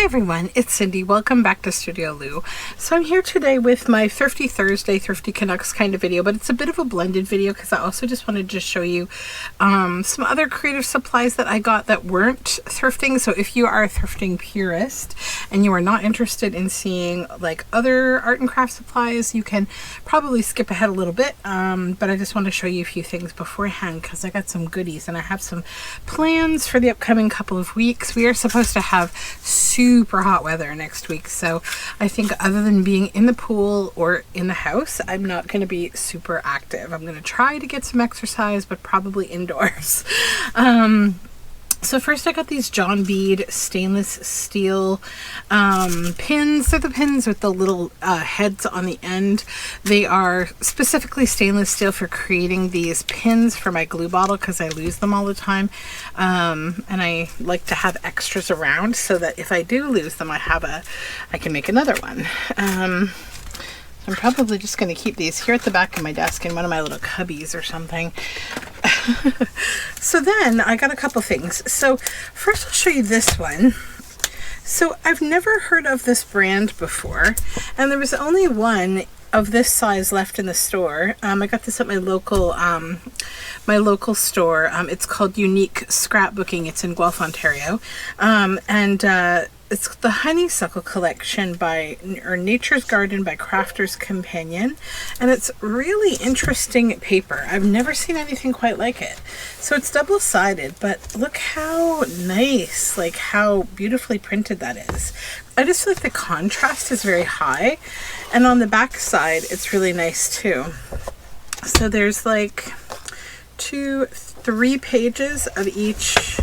Hi everyone, it's Cindy. Welcome back to Studioloo. So I'm here today with my Thrifty Thursday, Thrifty Canucks kind of video, but it's a bit of a blended video because I also just wanted to show you some other creative supplies that I got that weren't thrifting. So if you are a thrifting purist and you are not interested in seeing like other art and craft supplies, you can probably skip ahead a little bit. But I just want to show you a few things beforehand because I got some goodies and I have some plans for the upcoming couple of weeks. We are supposed to have super hot weather next week, so I think other than being in the pool or in the house, I'm not going to be super active. I'm going to try to get some exercise, but probably indoors. So first I got these John Bead stainless steel pins. They're the pins with the little heads on the end. They are specifically stainless steel for creating these pins for my glue bottle because I lose them all the time. And I like to have extras around so that if I do lose them, I can make another one. I'm probably just going to keep these here at the back of my desk in one of my little cubbies or something. So then I got a couple things. So first I'll show you this one. So I've never heard of this brand before, and there was only one of this size left in the store. I got this at my local store. It's called Unique Scrapbooking. It's in Guelph, Ontario. It's the Honeysuckle collection by Nature's Garden by Crafter's Companion, and it's really interesting paper. I've never seen anything quite like it. So it's double-sided, but look how nice, like how beautifully printed that is. I just feel like the contrast is very high, and on the back side it's really nice too. So there's like 3 pages of each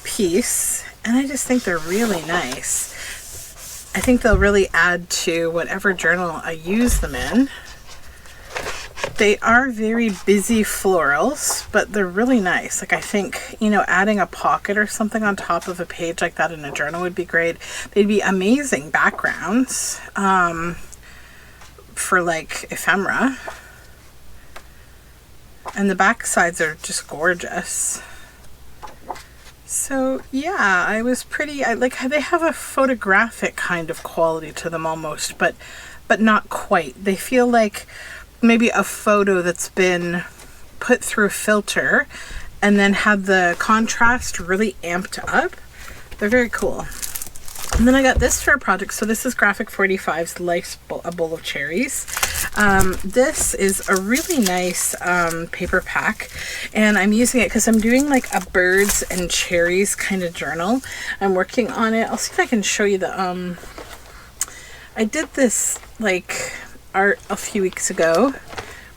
piece, and I just think they're really nice. I think they'll really add to whatever journal I use them in. They are very busy florals, but they're really nice. Like I think, you know, adding a pocket or something on top of a page like that in a journal would be great. They'd be amazing backgrounds for like ephemera. And the back sides are just gorgeous. So yeah, I like how they have a photographic kind of quality to them almost, but not quite. They feel like maybe a photo that's been put through a filter and then had the contrast really amped up. They're very cool. And then I got this for a project. So this is Graphic 45's Life's a Bowl of Cherries. This is a really nice paper pack, and I'm using it because I'm doing like a birds and cherries kind of journal. I'm working on it. I'll see if I can show you the I did this like art a few weeks ago,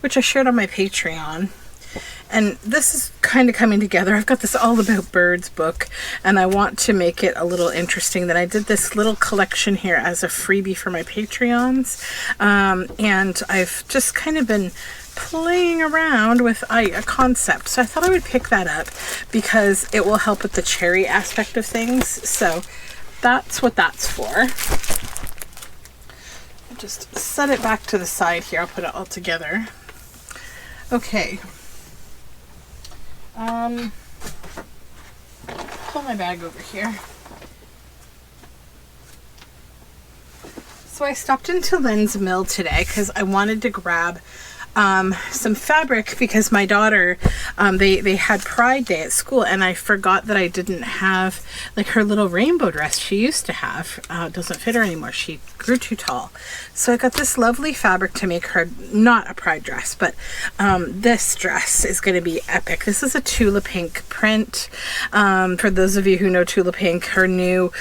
which I shared on my Patreon. And this is kind of coming together. I've got this All About Birds book, and I want to make it a little interesting. That I did this little collection here as a freebie for my Patreons. And I've just kind of been playing around with a concept. So I thought I would pick that up because it will help with the cherry aspect of things. So that's what that's for. I'll just set it back to the side here. I'll put it all together. Okay. Pull my bag over here. So I stopped into Lynn's Mill today because I wanted to grab some fabric because my daughter, they had Pride Day at school, and I forgot that I didn't have like her little rainbow dress she used to have. Doesn't fit her anymore. She grew too tall. So I got this lovely fabric to make her not a Pride dress, but this dress is going to be epic. This is a Tula Pink print. For those of you who know Tula Pink, her new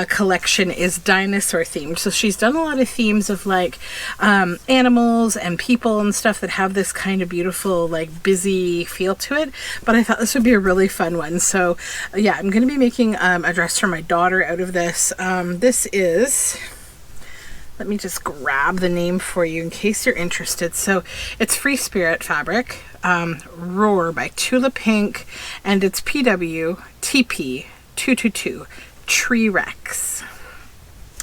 collection is dinosaur themed. So she's done a lot of themes of like animals and people and stuff that have this kind of beautiful like busy feel to it, but I thought this would be a really fun one. So yeah, I'm going to be making a dress for my daughter out of this. This is, let me just grab the name for you in case you're interested. So it's Free Spirit fabric, Roar by Tula Pink, and it's PW TP 222 Tree Rex.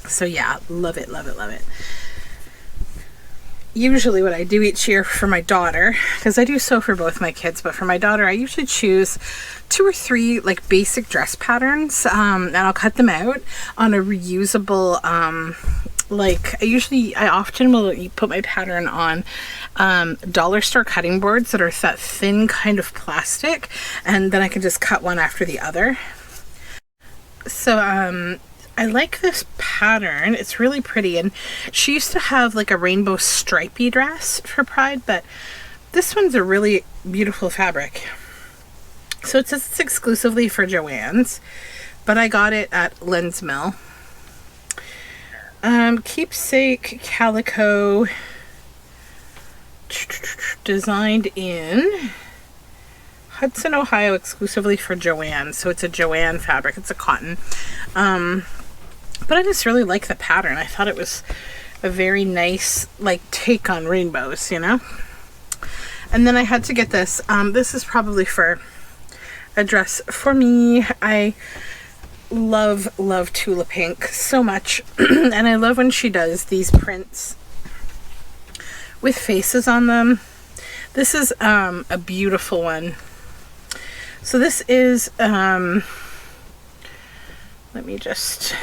So yeah, love it, love it, love it. usually what I do each year for my daughter, because I do sew for both my kids, but for my daughter I usually choose 2 or 3 like basic dress patterns, and I'll cut them out on a reusable like I often will put my pattern on dollar store cutting boards that are that thin kind of plastic, and then I can just cut one after the other. So I like this pattern. It's really pretty, and she used to have like a rainbow stripy dress for Pride, but this one's a really beautiful fabric. So it says it's exclusively for Joann's, but I got it at Lens Mill. Keepsake calico, designed in Hudson, Ohio, exclusively for Joann. So it's a Joann fabric. It's a cotton. But I just really like the pattern. I thought it was a very nice like take on rainbows, you know. And then I had to get this. This is probably for a dress for me. I love Tula Pink so much. And I love when she does these prints with faces on them. This is a beautiful one. So this is let me just,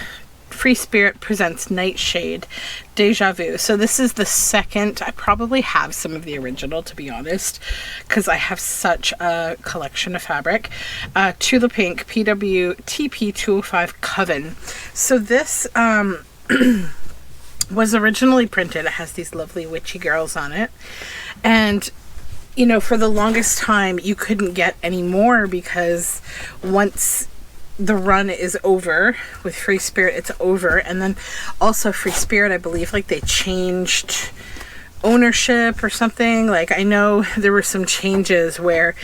Free Spirit presents Nightshade Deja Vu. So this is the second. I probably have some of the original, to be honest, because I have such a collection of fabric. Tula Pink PW TP 205 Coven. So this was originally printed. It has these lovely witchy girls on it, and you know, for the longest time you couldn't get any more, because once the run is over with Free Spirit, it's over. And then also Free Spirit, I believe, like they changed ownership or something. Like I know there were some changes where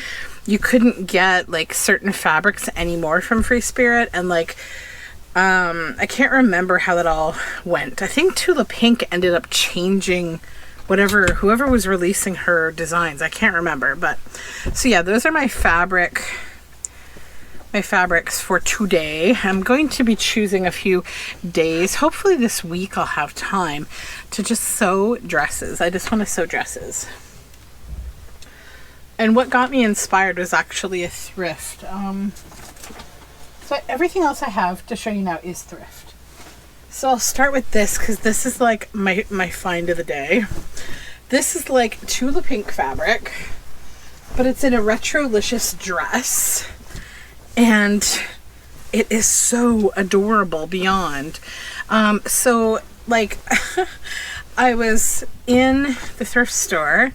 you couldn't get like certain fabrics anymore from Free Spirit, and like I can't remember how that all went. I think Tula Pink ended up changing whoever was releasing her designs. I can't remember, but so yeah, those are my fabrics for today. I'm going to be choosing a few days. Hopefully this week I'll have time to just sew dresses. I just want to sew dresses. And what got me inspired was actually a thrift. So everything else I have to show you now is thrift. So I'll start with this, because this is like my find of the day. This is like Tula Pink fabric, but it's in a retrolicious dress. And it is so adorable beyond. So like I was in the thrift store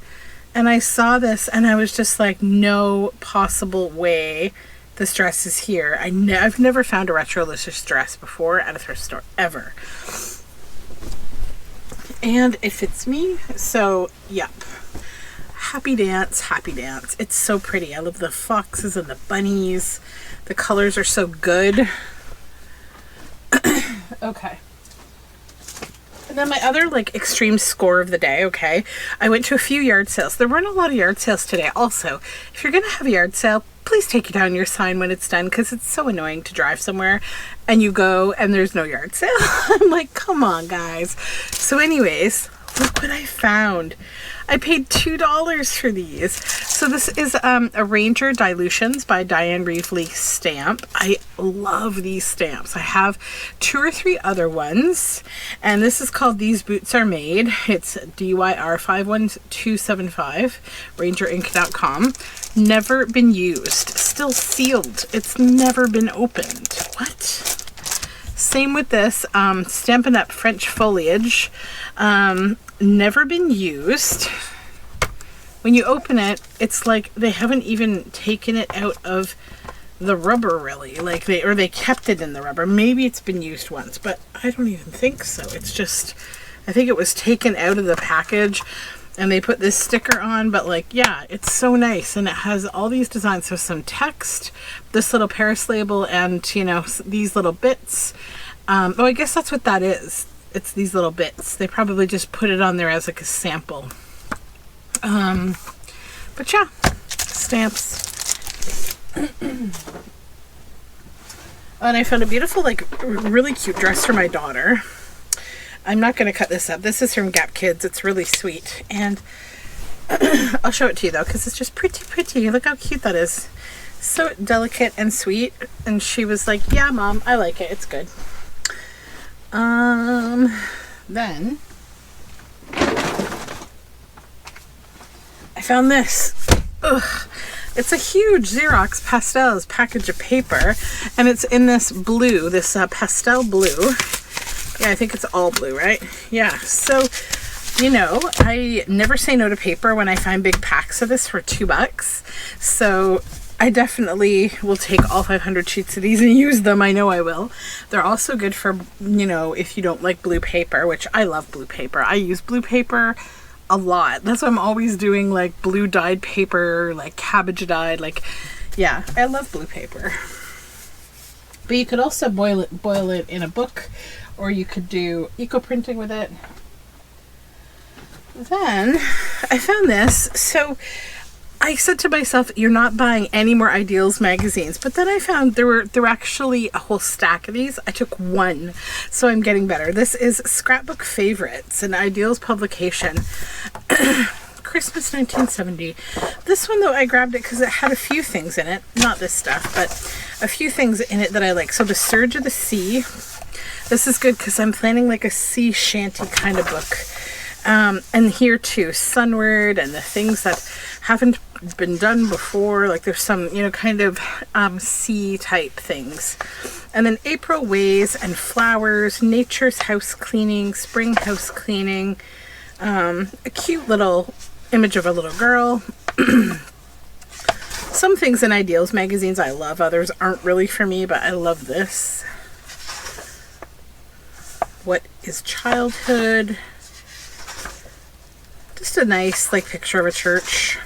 and I saw this and I was just like, no possible way this dress is here. I've never found a retrolicious dress before at a thrift store, ever. And it fits me. So, yep. Happy dance, happy dance. It's so pretty. I love the foxes and the bunnies. The colors are so good. Okay. And then my other like extreme score of the day, okay, I went to a few yard sales. There weren't a lot of yard sales today. Also, if you're going to have a yard sale, please take down your sign when it's done, because it's so annoying to drive somewhere and you go and there's no yard sale. I'm like, come on, guys. So anyways, look what I found. I paid $2 for these. So this is a Ranger Dilutions by Diane Reevely stamp. I love these stamps. I have 2 or 3 other ones, and this is called These Boots Are Made. It's DYR 51275, rangerinc.com. Never been used. Still sealed. It's never been opened. What? Same with this Stampin' Up! French Foliage. Never been used. When you open it, it's like they haven't even taken it out of the rubber, really. Like they kept it in the rubber. Maybe it's been used once, but I don't even think so. It's just, I think it was taken out of the package and they put this sticker on, but like, yeah, it's so nice. And it has all these designs. So some text, this little Paris label, and you know, these little bits. Oh, I guess that's what that is. It's these little bits. They probably just put it on there as like a sample. But yeah, stamps. And I found a beautiful, like really cute dress for my daughter. I'm not going to cut this up. This is from Gap Kids. It's really sweet. And I'll show it to you though, because it's just pretty. Look how cute that is. So delicate and sweet. And she was like, yeah, Mom, I like it. It's good. Then I found this. Ugh. It's a huge Xerox Pastels package of paper, and it's in this blue, this pastel blue. Yeah, I think it's all blue, right? Yeah, so, you know, I never say no to paper when I find big packs of this for $2. So I definitely will take all 500 sheets of these and use them. I know I will. They're also good for, you know, if you don't like blue paper, which I love blue paper. I use blue paper a lot. That's why I'm always doing like blue dyed paper, like cabbage dyed, like, yeah, I love blue paper. But you could also boil it in a book, or you could do eco printing with it. Then I found this. So I said to myself, you're not buying any more Ideals magazines. But then I found there were actually a whole stack of these. I took one, so I'm getting better. This is Scrapbook Favorites, an Ideals publication. Christmas 1970. This one though, I grabbed it because it had a few things in it. Not this stuff, but a few things in it that I like. So The Surge of the Sea. This is good because I'm planning like a sea shanty kind of book. And here too, Sunward and the things that haven't been done before, like there's some, you know, kind of sea type things. And then April Ways and Flowers, Nature's House Cleaning, Spring House Cleaning, a cute little image of a little girl. Some things in Ideals magazines I love, others aren't really for me, but I love this. What is Childhood? Just a nice like picture of a church.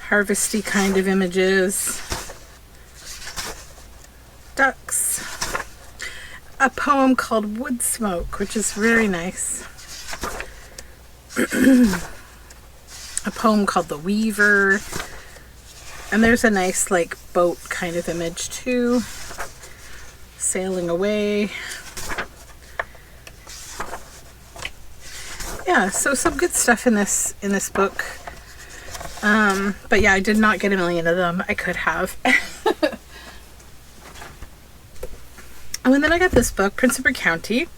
Harvesty kind of images. Ducks. A poem called Wood Smoke, which is very nice. A poem called The Weaver. And there's a nice like boat kind of image too. Sailing away. Yeah, so some good stuff in this book. But yeah, I did not get a million of them. I could have. And then I got this book, Prince Edward County,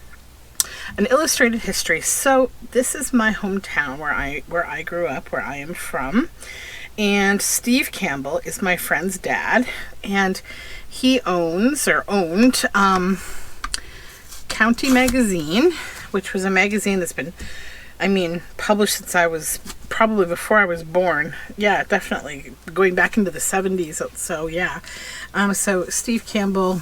an illustrated history. So this is my hometown where I grew up, where I am from. And Steve Campbell is my friend's dad, and he owned County Magazine, which was a magazine that's been, I mean, published since I was probably before I was born. Yeah, definitely going back into the 70s. So yeah. So Steve Campbell,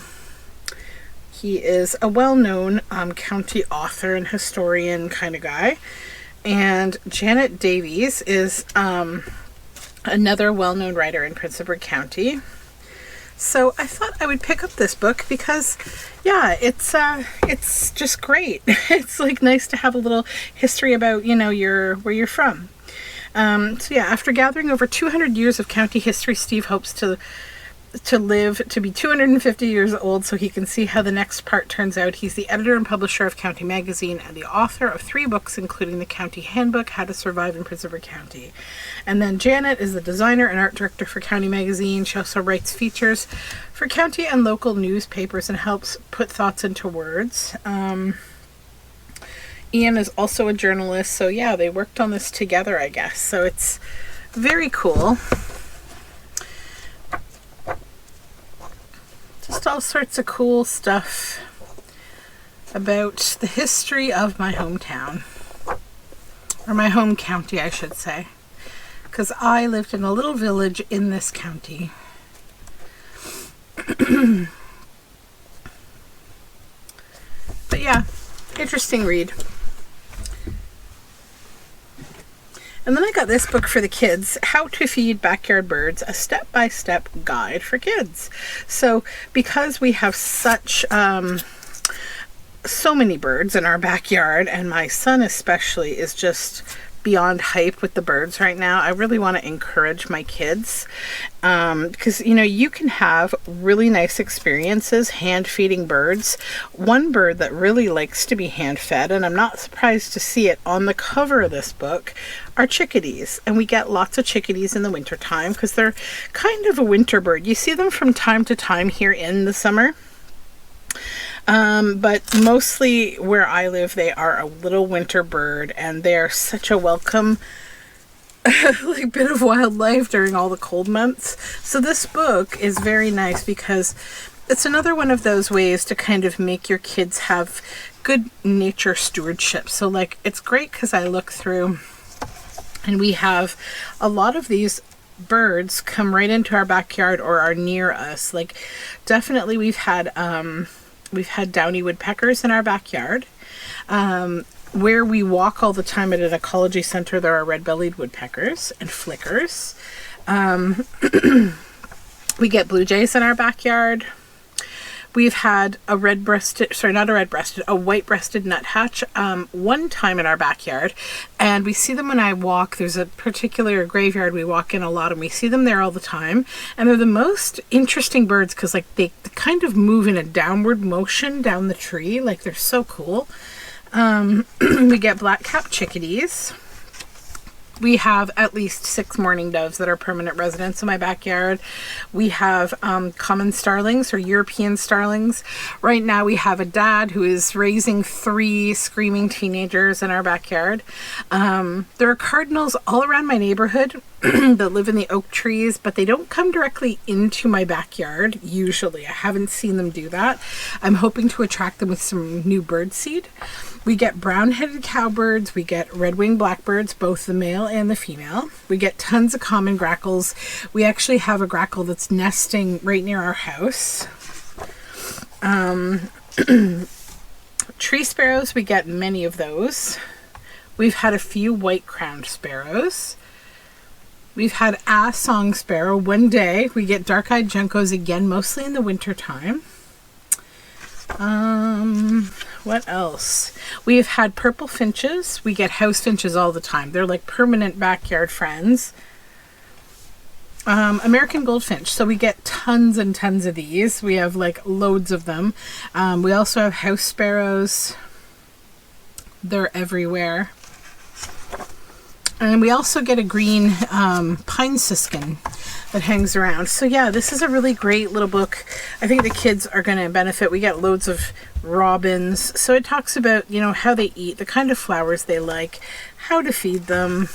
he is a well-known county author and historian kind of guy. And Janet Davies is another well-known writer in Prince Edward County. So I thought I would pick up this book because, yeah, it's just great. It's like nice to have a little history about, you know, where you're from. So yeah, after gathering over 200 years of county history, Steve hopes to live to be 250 years old so he can see how the next part turns out. He's the editor and publisher of County Magazine and the author of 3 books, including the County Handbook, How to Survive in Prince Edward County. And then Janet is the designer and art director for County Magazine. She also writes features for county and local newspapers and helps put thoughts into words. Ian is also a journalist, so yeah, they worked on this together, I guess. So it's very cool. Just all sorts of cool stuff about the history of my hometown. Or my home county, I should say. Because I lived in a little village in this county. But yeah, interesting read. And then I got this book for the kids, How to Feed Backyard Birds, a step-by-step guide for kids. So because we have such so many birds in our backyard, and my son especially is just beyond hype with the birds right now. I really want to encourage my kids because, you know, you can have really nice experiences hand feeding birds. One bird that really likes to be hand fed, and I'm not surprised to see it on the cover of this book, are chickadees. And we get lots of chickadees in the winter time because they're kind of a winter bird. You see them from time to time here in the summer. But mostly where I live, they are a little winter bird, and they're such a welcome like bit of wildlife during all the cold months. So this book is very nice because it's another one of those ways to kind of make your kids have good nature stewardship. So like, it's great because I look through and we have a lot of these birds come right into our backyard or are near us. Like, definitely we've had downy woodpeckers in our backyard. Where we walk all the time at an ecology center, there are red-bellied woodpeckers and flickers. We get blue jays in our backyard. We've had a white-breasted nuthatch one time in our backyard, and we see them when I walk. There's a particular graveyard we walk in a lot, and we see them there all the time. And they're the most interesting birds because like they kind of move in a downward motion down the tree. Like, they're so cool. We get black-capped chickadees. We have at least 6 mourning doves that are permanent residents in my backyard. We have common starlings or European starlings. Right now we have a dad who is raising 3 screaming teenagers in our backyard. There are cardinals all around my neighborhood that live in the oak trees, but they don't come directly into my backyard usually. I haven't seen them do that. I'm hoping to attract them with some new bird seed. We get brown-headed cowbirds, we get red-winged blackbirds, both the male and the female. We get tons of common grackles. We actually have a grackle that's nesting right near our house. Tree sparrows, we get many of those. We've had a few white-crowned sparrows. We've had a song sparrow one day. We get dark-eyed juncos again, mostly in the winter time. What else? We have had purple finches. We get house finches all the time. They're like permanent backyard friends. American goldfinch. So we get tons and tons of these. We have like loads of them. We also have house sparrows. They're everywhere. And we also get a green pine siskin that hangs around. So yeah, this is a really great little book. I think the kids are going to benefit. We get loads of robins. So it talks about, you know, how they eat, the kind of flowers they like, how to feed them,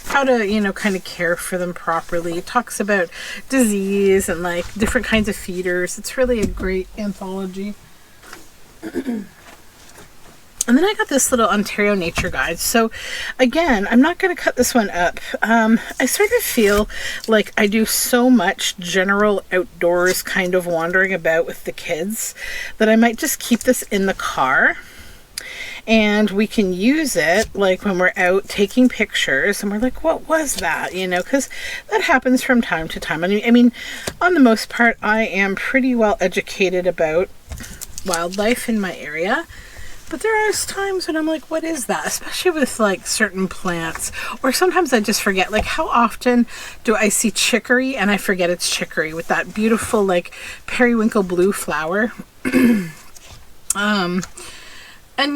how to, you know, kind of care for them properly. It talks about disease and like different kinds of feeders. It's really a great anthology. And then I got this little Ontario nature guide. So again, I'm not going to cut this one up. I sort of feel like I do so much general outdoors kind of wandering about with the kids that I might just keep this in the car. And we can use it like when we're out taking pictures and we're like, what was that? You know, because that happens from time to time. I mean, on the most part, I am pretty well educated about wildlife in my area. But there are times when I'm like, what is that? Especially with like certain plants. Or sometimes I just forget, like how often do I see chicory and I forget it's chicory with that beautiful like periwinkle blue flower. And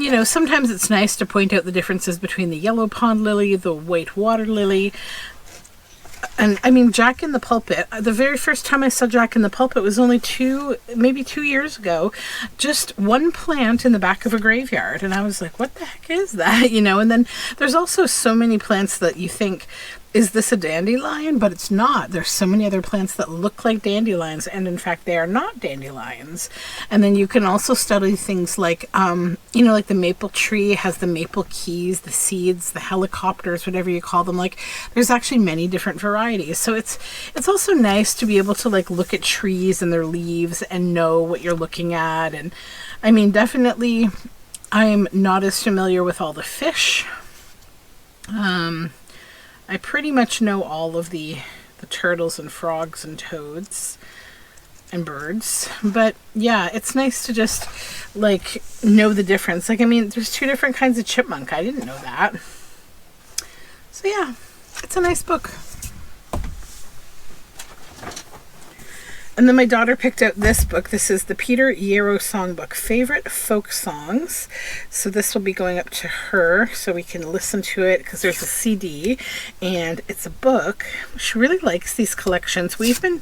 you know, sometimes it's nice to point out the differences between the yellow pond lily, the white water lily. And I mean, Jack in the Pulpit, the very first time I saw Jack in the Pulpit was only maybe 2 years ago. Just one plant in the back of a graveyard. And I was like, what the heck is that? You know, and then there's also so many plants that you think, is this a dandelion? But it's not. There's so many other plants that look like dandelions, and in fact they are not dandelions. And then you can also study things like, you know, like the maple tree has the maple keys, the seeds, the helicopters, whatever you call them. Like there's actually many different varieties. So it's also nice to be able to like look at trees and their leaves and know what you're looking at. And I mean, definitely I'm not as familiar with all the fish. I pretty much know all of the turtles and frogs and toads and birds. But yeah, it's nice to just like know the difference. Like, I mean, there's 2 different kinds of chipmunk. I didn't know that. So yeah, it's a nice book. And then my daughter picked out this book. This is the Peter Yarrow Songbook, Favorite Folk Songs. So this will be going up to her so we can listen to it, because there's a CD and it's a book. She really likes these collections. We've been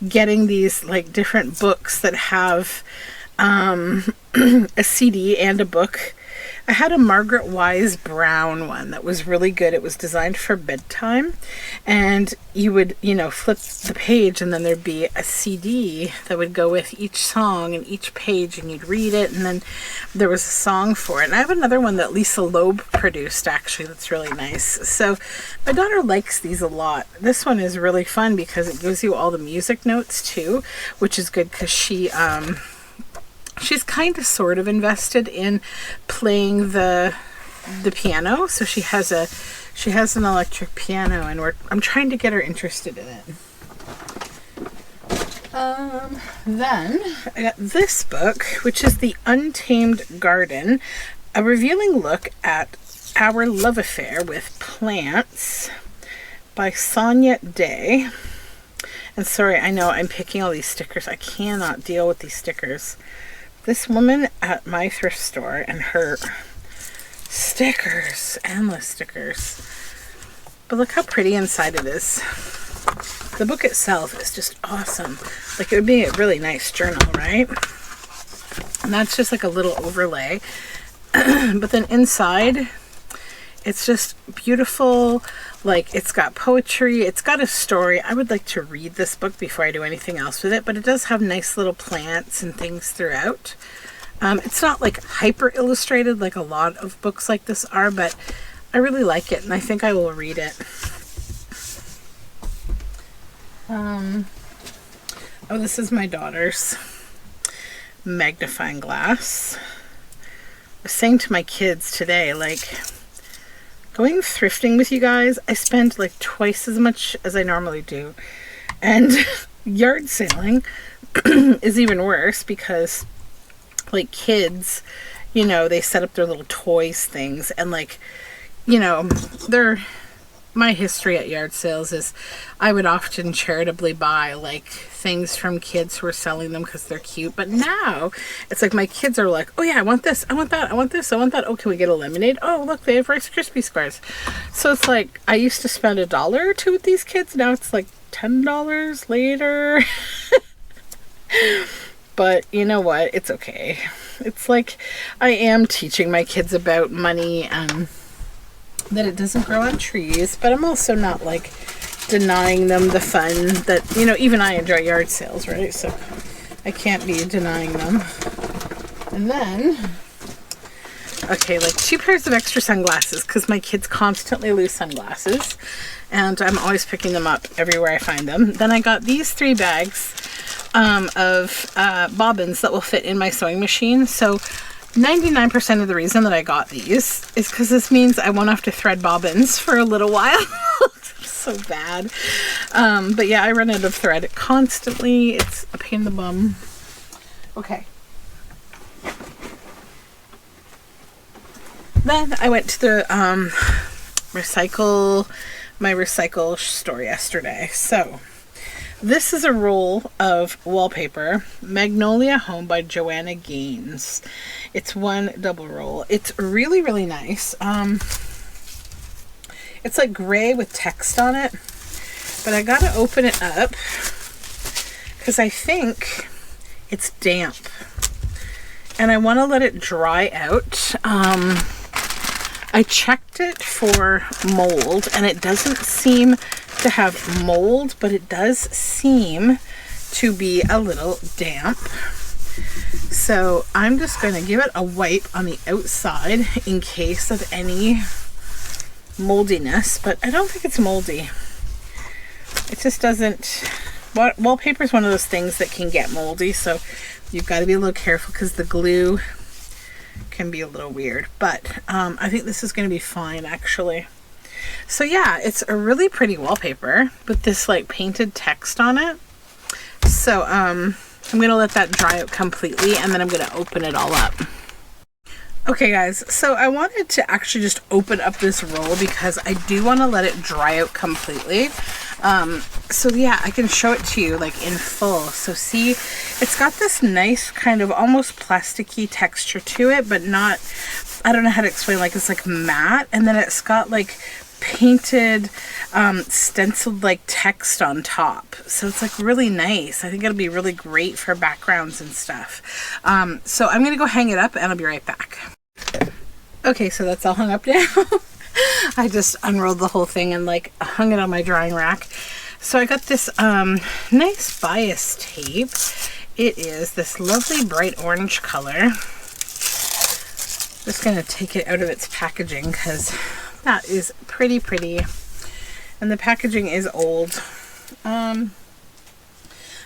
getting these like different books that have a CD and a book. I had a Margaret Wise Brown one that was really good. It was designed for bedtime, and you would, you know, flip the page and then there'd be a CD that would go with each song and each page, and you'd read it, and then there was a song for it. And I have another one that Lisa Loeb produced, actually, that's really nice. So my daughter likes these a lot. This one is really fun because it gives you all the music notes too, which is good because she's kind of sort of invested in playing the piano. So she has an electric piano, and I'm trying to get her interested in it. Then I got this book, which is the Untamed Garden, a revealing look at our love affair with plants by Sonia Day. And sorry, I know I'm picking all these stickers. I cannot deal with these stickers. This woman at my thrift store and her stickers, endless stickers. But look how pretty inside it is. The book itself is just awesome. Like, it would be a really nice journal, right? And that's just like a little overlay. But then inside, it's just beautiful. Like, it's got poetry, it's got a story. I would like to read this book before I do anything else with it, but it does have nice little plants and things throughout. It's not like hyper illustrated like a lot of books like this are, but I really like it, and I think I will read it. Oh, this is my daughter's magnifying glass. I was saying to my kids today, like, going thrifting with you guys, I spend like twice as much as I normally do. And yard sailing is even worse because, like, kids, you know, they set up their little toys things, and, like, you know, my history at yard sales is I would often charitably buy like things from kids who are selling them because they're cute. But now it's like my kids are like, oh yeah, I want this, I want that, I want this, I want that. Oh, can we get a lemonade? Oh, look, they have Rice Krispie squares. So it's like I used to spend $1 or $2 with these kids. Now it's like $10 later. But you know what? It's okay. It's like I am teaching my kids about money and that it doesn't grow on trees, but I'm also not like denying them the fun that, you know, even I enjoy yard sales, right? So I can't be denying them. And then, okay, like 2 pairs of extra sunglasses because my kids constantly lose sunglasses and I'm always picking them up everywhere I find them. Then I got these 3 bags of bobbins that will fit in my sewing machine. So 99% of the reason that I got these is because this means I won't have to thread bobbins for a little while. So bad. But yeah, I run out of thread constantly. It's a pain in the bum. Okay. Then I went to the my recycle store yesterday. So this is a roll of wallpaper, Magnolia Home by Joanna Gaines. It's 1 double roll. It's really, really nice. It's like gray with text on it, but I gotta open it up because I think it's damp and I want to let it dry out. I checked it for mold and it doesn't seem to have mold, but it does seem to be a little damp. So I'm just going to give it a wipe on the outside in case of any moldiness, but I don't think it's moldy. It just doesn't. Wallpaper is one of those things that can get moldy, so you've got to be a little careful because the glue can be a little weird, but I think this is going to be fine actually. So yeah, it's a really pretty wallpaper with this like painted text on it. So I'm going to let that dry out completely and then I'm going to open it all up. Okay guys, so I wanted to actually just open up this roll because I do want to let it dry out completely. So yeah, I can show it to you like in full. So see, it's got this nice kind of almost plasticky texture to it, but not, I don't know how to explain, like it's like matte, and then it's got like painted stenciled like text on top, so it's like really nice. I think it'll be really great for backgrounds and stuff. So I'm gonna go hang it up and I'll be right back. Okay, so that's all hung up now. I just unrolled the whole thing and like hung it on my drying rack. So I got this nice bias tape. It is this lovely bright orange color. Just gonna take it out of its packaging because that is pretty, and the packaging is old.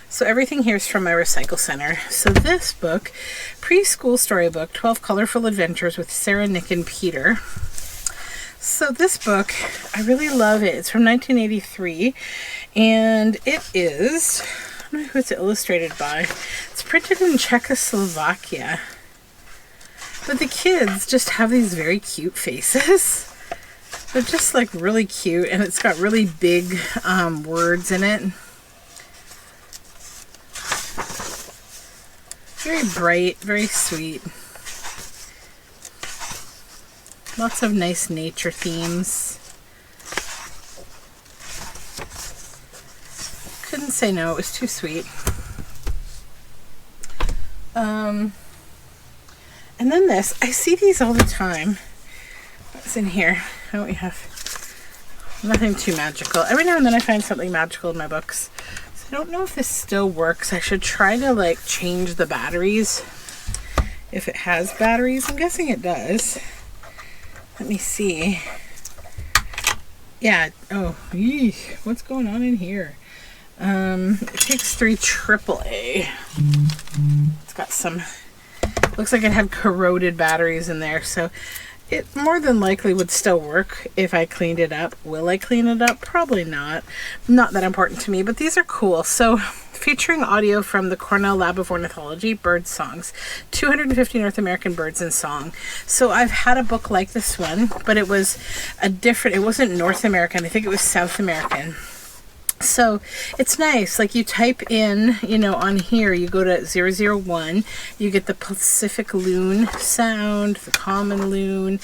So everything here is from my recycle center. So this book, Preschool Storybook, 12 Colorful Adventures with Sarah, Nick, and Peter. So this book, I really love it. It's from 1983, and it is, I don't know who it's illustrated by. It's printed in Czechoslovakia. But the kids just have these very cute faces. They're just like really cute, and it's got really big words in it. Very bright, very sweet. Lots of nice nature themes. Couldn't say no, it was too sweet. And then this, I see these all the time. What's in here? Oh, we have nothing too magical. Every now and then I find something magical in my books. So I don't know if this still works. I should try to like change the batteries. If it has batteries, I'm guessing it does. Let me see. Yeah, oh, eesh, what's going on in here? It takes 3 AAA. It's got some, looks like it had corroded batteries in there, so it more than likely would still work if I cleaned it up. Will I clean it up? Probably not. Not that important to me, but these are cool. So featuring audio from the Cornell Lab of Ornithology, Bird Songs, 250 North American birds in song. So I've had a book like this one, but it was a different, it wasn't North American, I think it was South American. So it's nice, like you type in, you know, on here, you go to 001, you get the Pacific loon sound, the common loon,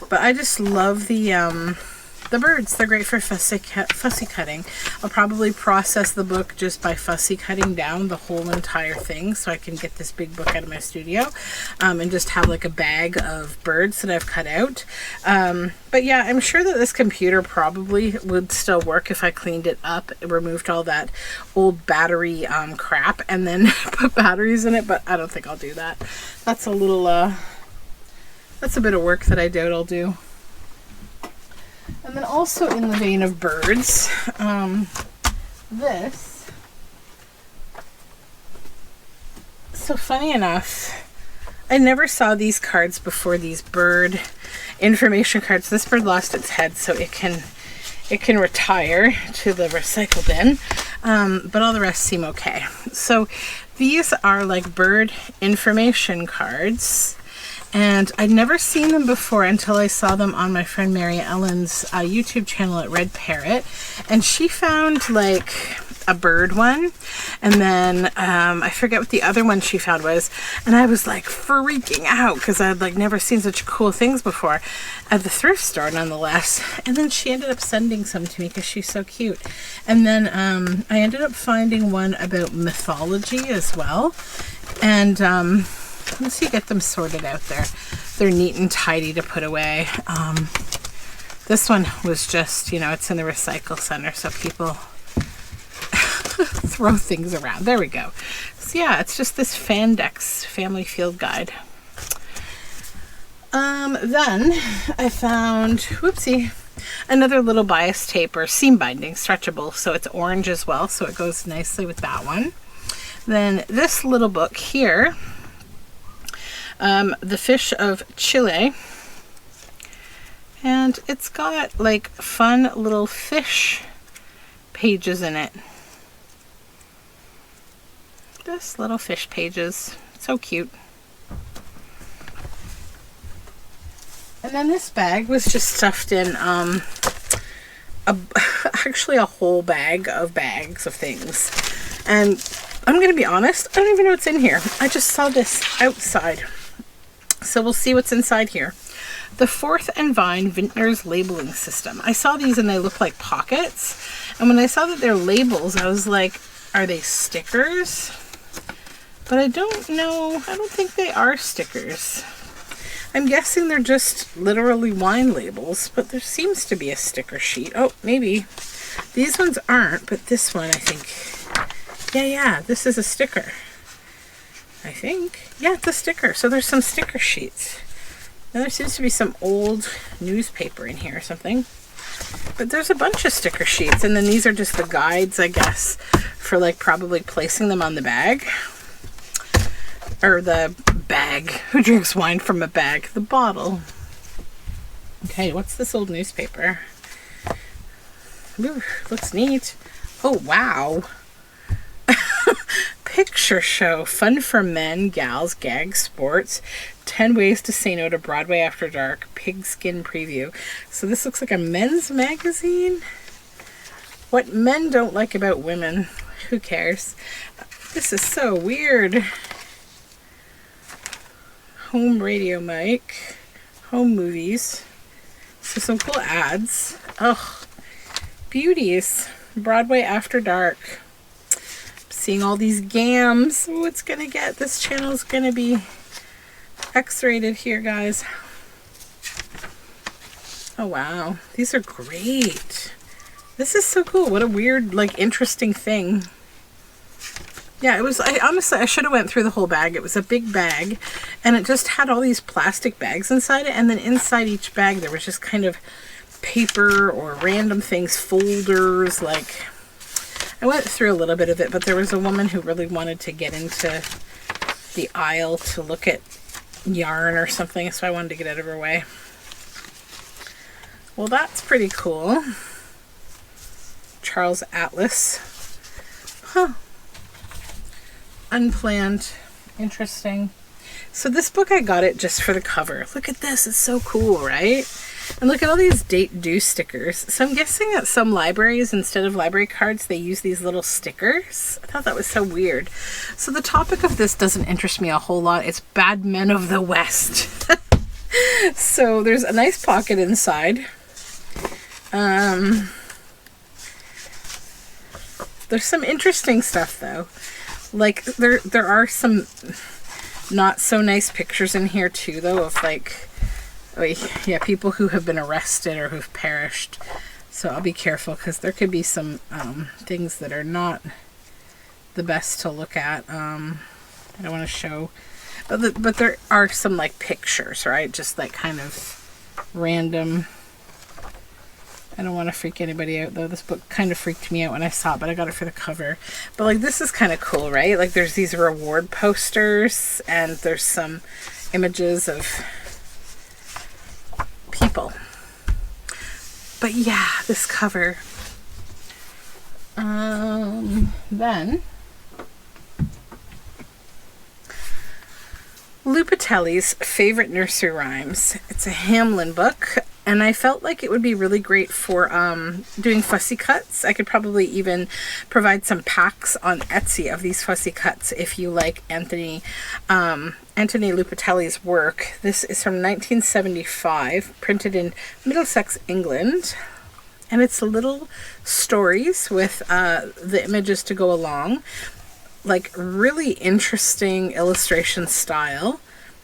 but I just love the birds. They're great for fussy cutting. I'll probably process the book just by fussy cutting down the whole entire thing so I can get this big book out of my studio and just have like a bag of birds that I've cut out. But yeah, I'm sure that this computer probably would still work if I cleaned it up, removed all that old battery crap, and then put batteries in it, but I don't think I'll do that. That's a little, that's a bit of work that I doubt I'll do. And then also in the vein of birds, this. So funny enough, I never saw these cards before, these bird information cards. This bird lost its head, so it can retire to the recycle bin, but all the rest seem okay. So these are like bird information cards. And I'd never seen them before until I saw them on my friend Mary Ellen's YouTube channel at Red Parrot. And she found like a bird one. And then I forget what the other one she found was. And I was like freaking out because I'd like never seen such cool things before at the thrift store nonetheless. And then she ended up sending some to me because she's so cute. And then I ended up finding one about mythology as well. And once you get them sorted out there, they're neat and tidy to put away. This one was just, you know, it's in the recycle center, so people throw things around. There we go. So yeah, it's just this Fandex family field guide. Then I found, whoopsie, another little bias tape or seam binding, stretchable, so it's orange as well, so it goes nicely with that one. Then this little book here, The Fish of Chile, and it's got like fun little fish pages in it. Just little fish pages, so cute. And then this bag was just stuffed in actually a whole bag of bags of things. And I'm going to be honest, I don't even know what's in here. I just saw this outside. So we'll see what's inside here. The Fourth and Vine Vintner's Labeling System. I saw these and they look like pockets. And when I saw that they're labels, I was like, are they stickers? But I don't know. I don't think they are stickers. I'm guessing they're just literally wine labels, but there seems to be a sticker sheet. Oh, maybe. These ones aren't, but this one, I think. Yeah, this is a sticker. I think. Yeah, it's a sticker. So there's some sticker sheets. Now there seems to be some old newspaper in here or something. But there's a bunch of sticker sheets, and then these are just the guides, I guess, for like probably placing them on the bag. Or the bag. Who drinks wine from a bag? The bottle. Okay, what's this old newspaper? Ooh, looks neat. Oh, wow. Picture show. Fun for men, gals, gag, sports. 10 ways to say no to Broadway after dark. Pigskin preview. So this looks like a men's magazine. What men don't like about women. Who cares? This is so weird. Home radio mic. Home movies. So some cool ads. Oh, beauties. Broadway after dark. Seeing all these gams. Oh, it's gonna get, this channel's gonna be X-rated here, guys. Oh wow, these are great. This is so cool. What a weird, like, interesting thing. Yeah, it was, honestly, I should have went through the whole bag. It was a big bag, and it just had all these plastic bags inside it, and then inside each bag there was just kind of paper or random things, folders, like, I went through a little bit of it, but there was a woman who really wanted to get into the aisle to look at yarn or something, so I wanted to get out of her way. Well, that's pretty cool. Charles Atlas. Huh. Unplanned. Interesting. So this book, I got it just for the cover. Look at this. It's so cool, right? And look at all these date due stickers. So I'm guessing that some libraries, instead of library cards, they use these little stickers. I thought that was so weird. So the topic of this doesn't interest me a whole lot. It's bad men of the West. So there's a nice pocket inside. There's some interesting stuff though. Like there are some not so nice pictures in here too though, of like, oh yeah, people who have been arrested or who've perished. So I'll be careful because there could be some things that are not the best to look at. I don't want to show, but there are some like pictures, right? Just like kind of random. I don't want to freak anybody out though. This book kind of freaked me out when I saw it, but I got it for the cover. But like, this is kind of cool, right? Like there's these reward posters and there's some images of people. But yeah, this cover. Then Lupintis's favorite nursery rhymes. It's a Hamlin book, and I felt like it would be really great for doing fussy cuts. I could probably even provide some packs on Etsy of these fussy cuts if you like Anthony Lupintis's work. This is from 1975, printed in Middlesex, England. And it's little stories with the images to go along. Like really interesting illustration style.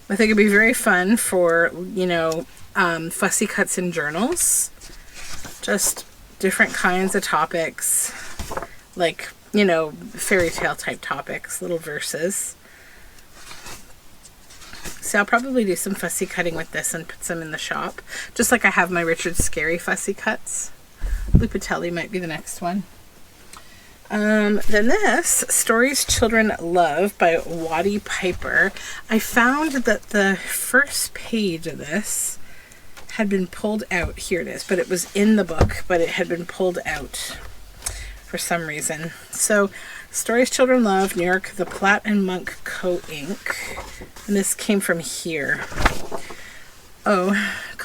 I think it'd be very fun for, you know, fussy cuts in journals. Just different kinds of topics. Like, you know, fairy tale type topics, little verses. So I'll probably do some fussy cutting with this and put some in the shop. Just like I have my Richard Scarry fussy cuts. Lupintis might be the next one. Then this, Stories Children Love by Wallpaper. I found that the first page of this had been pulled out. Here it is, but it was in the book, but it had been pulled out for some reason. So, Stories Children Love, New York, The Platt and Monk Co. Inc. And this came from here. Oh,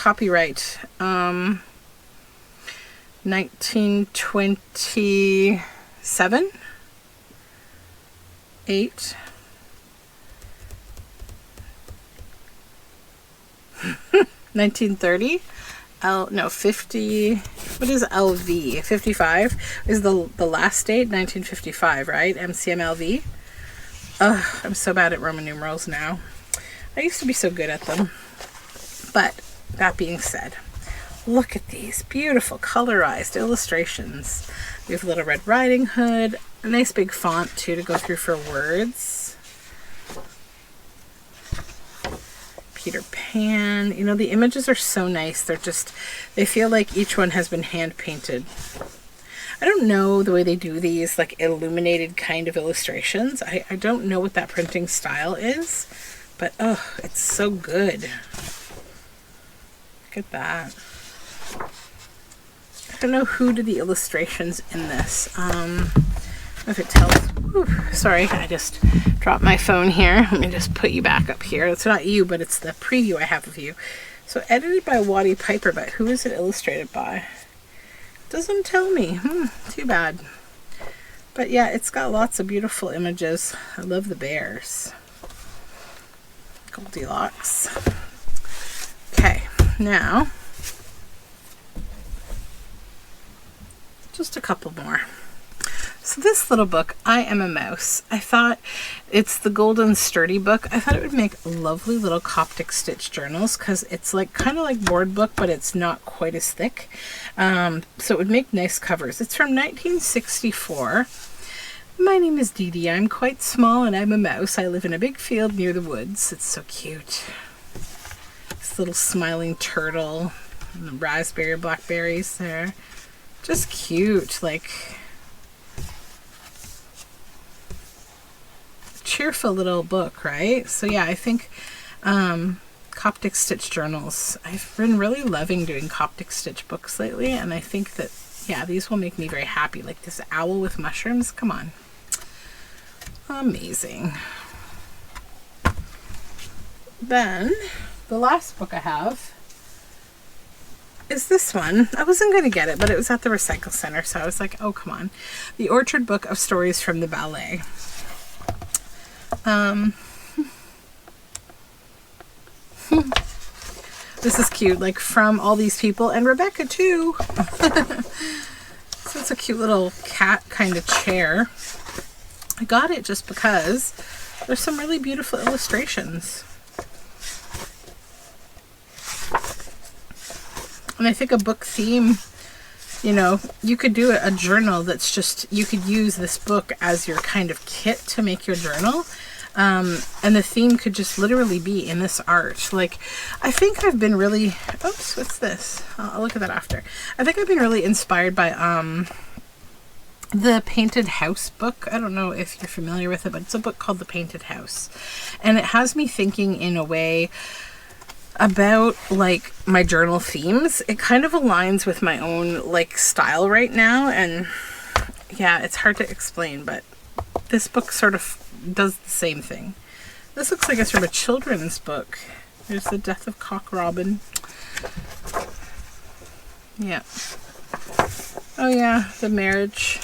copyright? 1927? 8? 1930? No, 50. What is LV? 55 is the last date. 1955, right? MCMLV. Ugh, I'm so bad at Roman numerals now. I used to be so good at them. But that being said, look at these beautiful colorized illustrations. We have Little Red Riding Hood, a nice big font too to go through for words. Peter Pan. You know, the images are so nice. They feel like each one has been hand painted. I don't know the way they do these like illuminated kind of illustrations. I don't know what that printing style is, but oh, it's so good. Look at that. I don't know who did the illustrations in this. If it tells. Whew, sorry, I just dropped my phone here. Let me just put you back up here. It's not you, but it's the preview I have of you. So edited by Wallpaper, but who is it illustrated by? Doesn't tell me. Too bad. But yeah, it's got lots of beautiful images. I love the bears. Goldilocks. Okay, now just a couple more. So this little book, I Am a Mouse, I thought it's the Golden Sturdy book. I thought it would make lovely little Coptic stitch journals because it's like kind of like board book, but it's not quite as thick. So it would make nice covers. It's from 1964. My name is Dee Dee. I'm quite small and I'm a mouse. I live in a big field near the woods. It's so cute. This little smiling turtle and the raspberry, blackberries there. Just cute, like cheerful little book, right? So yeah, I think Coptic stitch journals. I've been really loving doing Coptic stitch books lately, and I think that, yeah, these will make me very happy. Like this owl with mushrooms, come on. Amazing. Then, the last book I have is this one. I wasn't going to get it, but it was at the recycle center, so I was like, oh, come on. The Orchard Book of Stories from the Ballet. This is cute, like from all these people, and Rebecca too. So it's a cute little cat kind of chair. I got it just because there's some really beautiful illustrations. And I think a book theme, you know, you could do a journal that's just, you could use this book as your kind of kit to make your journal. And the theme could just literally be in this art. Like, I think I've been really, oops, what's this? I'll look at that after. I think I've been really inspired by the Painted House book. I don't know if you're familiar with it, but it's a book called The Painted House. And it has me thinking in a way about like my journal themes. It kind of aligns with my own like style right now, and yeah, it's hard to explain, but this book sort of does the same thing. This looks like it's from a children's book. There's the death of Cock Robin. Yeah. Oh yeah, the marriage.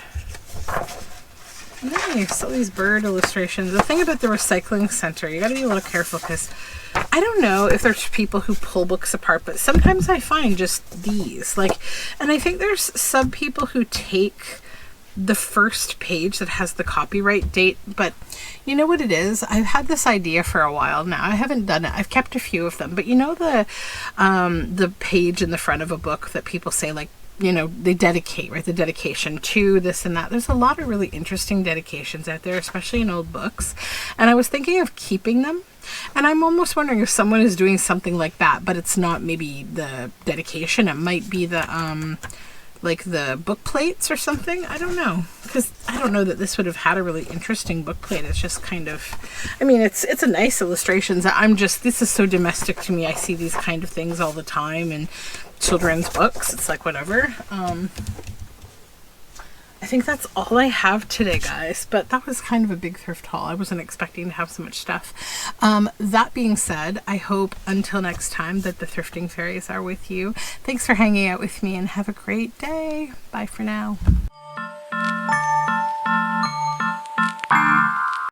Nice, all these bird illustrations. The thing about the recycling center, you gotta be a little careful because I don't know if there's people who pull books apart, but sometimes I find just these. Like, and I think there's some people who take the first page that has the copyright date, but you know what it is? I've had this idea for a while now. I haven't done it. I've kept a few of them, but you know the page in the front of a book that people say, like, you know, they dedicate, right? The dedication to this and that. There's a lot of really interesting dedications out there, especially in old books. And I was thinking of keeping them. And I'm almost wondering if someone is doing something like that, but it's not maybe the dedication. It might be the, like the book plates or something. I don't know. Because I don't know that this would have had a really interesting book plate. It's just kind of, I mean, it's a nice illustrations. This is so domestic to me. I see these kind of things all the time in children's books. It's like whatever. I think that's all I have today, guys, but that was kind of a big thrift haul. I wasn't expecting to have so much stuff. That being said, I hope until next time that the thrifting fairies are with you. Thanks for hanging out with me and have a great day. Bye for now.